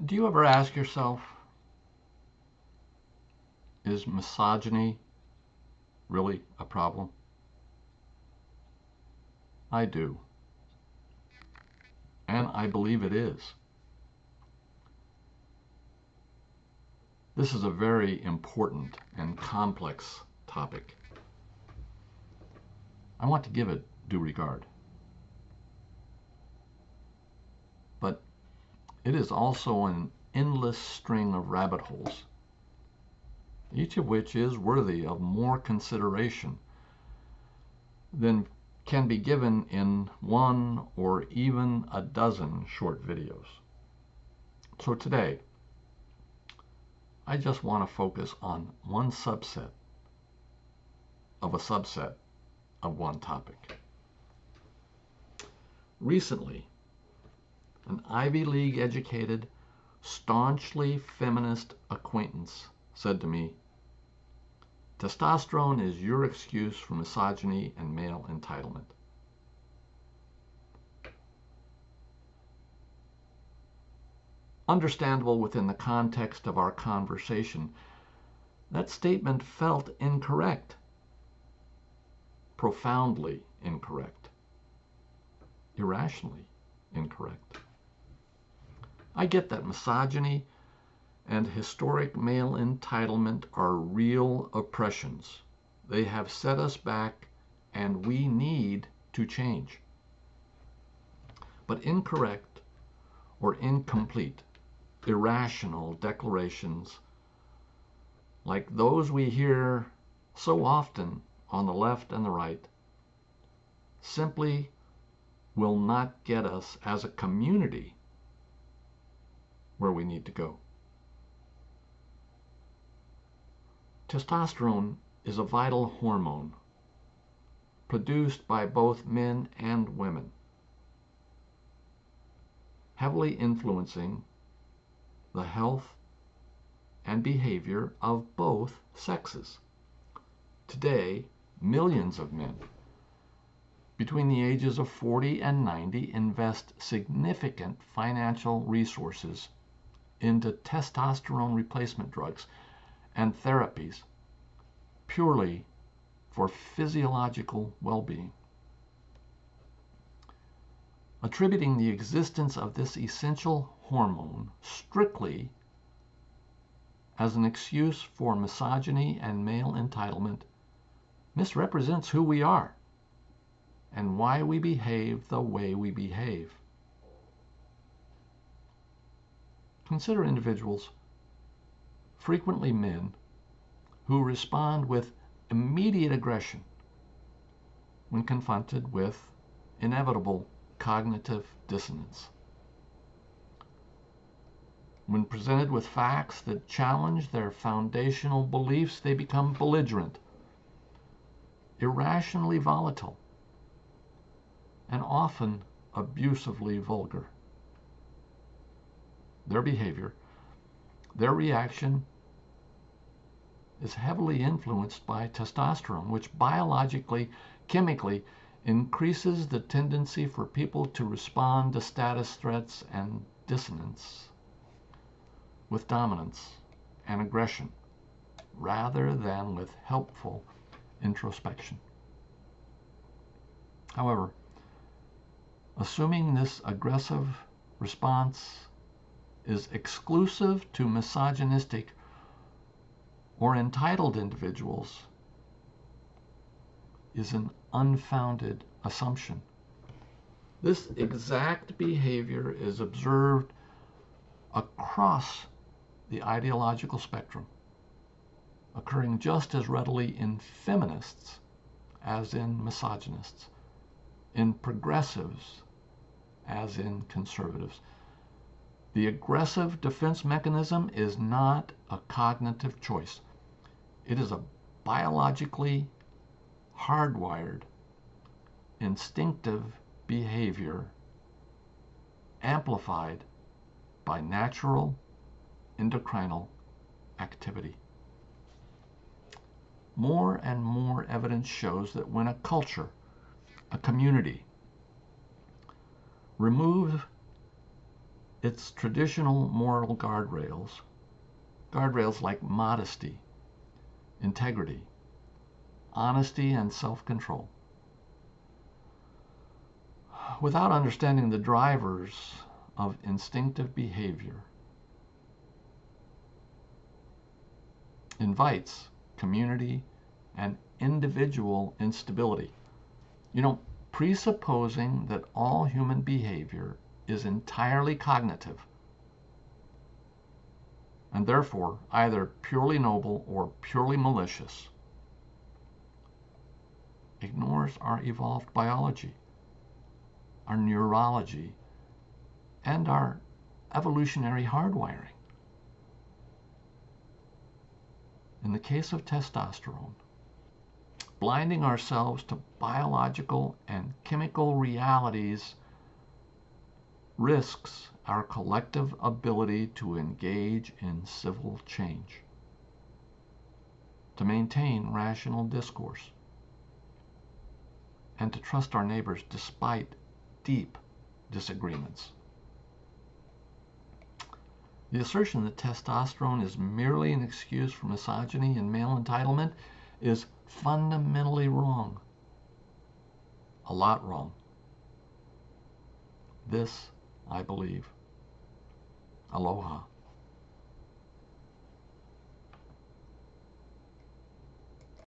Do you ever ask yourself, is misogyny really a problem? I do, and I believe it is. This is a very important and complex topic. I want to give it due regard. But it is also an endless string of rabbit holes, each of which is worthy of more consideration than can be given in one or even a dozen short videos. So today, I just want to focus on one subset of a subset of one topic. Recently, an Ivy League educated, staunchly feminist acquaintance said to me, "Testosterone is your excuse for misogyny and male entitlement." Understandable within the context of our conversation, that statement felt incorrect, profoundly incorrect, irrationally incorrect. I get that misogyny and historic male entitlement are real oppressions. They have set us back, and we need to change. But incorrect or incomplete, irrational declarations like those we hear so often on the left and the right simply will not get us as a community where we need to go. Testosterone is a vital hormone produced by both men and women, heavily influencing the health and behavior of both sexes. Today, millions of men between the ages of 40 and 90 invest significant financial resources into testosterone replacement drugs and therapies purely for physiological well-being. Attributing the existence of this essential hormone strictly as an excuse for misogyny and male entitlement misrepresents who we are and why we behave the way we behave. Consider individuals, frequently men, who respond with immediate aggression when confronted with inevitable cognitive dissonance. When presented with facts that challenge their foundational beliefs, they become belligerent, irrationally volatile, and often abusively vulgar. Their behavior, their reaction is heavily influenced by testosterone, which biologically, chemically, increases the tendency for people to respond to status threats and dissonance with dominance and aggression, rather than with helpful introspection. However, assuming this aggressive response is exclusive to misogynistic or entitled individuals is an unfounded assumption. This exact behavior is observed across the ideological spectrum, occurring just as readily in feminists as in misogynists, in progressives as in conservatives. The aggressive defense mechanism is not a cognitive choice. It is a biologically hardwired, instinctive behavior amplified by natural endocrinal activity. More and more evidence shows that when a culture, a community, remove its traditional moral guardrails like modesty, integrity, honesty, and self-control. Without understanding the drivers of instinctive behavior, invites community and individual instability. Presupposing that all human behavior is entirely cognitive and therefore either purely noble or purely malicious ignores our evolved biology, our neurology, and our evolutionary hardwiring. In the case of testosterone, blinding ourselves to biological and chemical realities risks our collective ability to engage in civil change, to maintain rational discourse, and to trust our neighbors despite deep disagreements. The assertion that testosterone is merely an excuse for misogyny and male entitlement is fundamentally wrong. A lot wrong. This I believe. Aloha.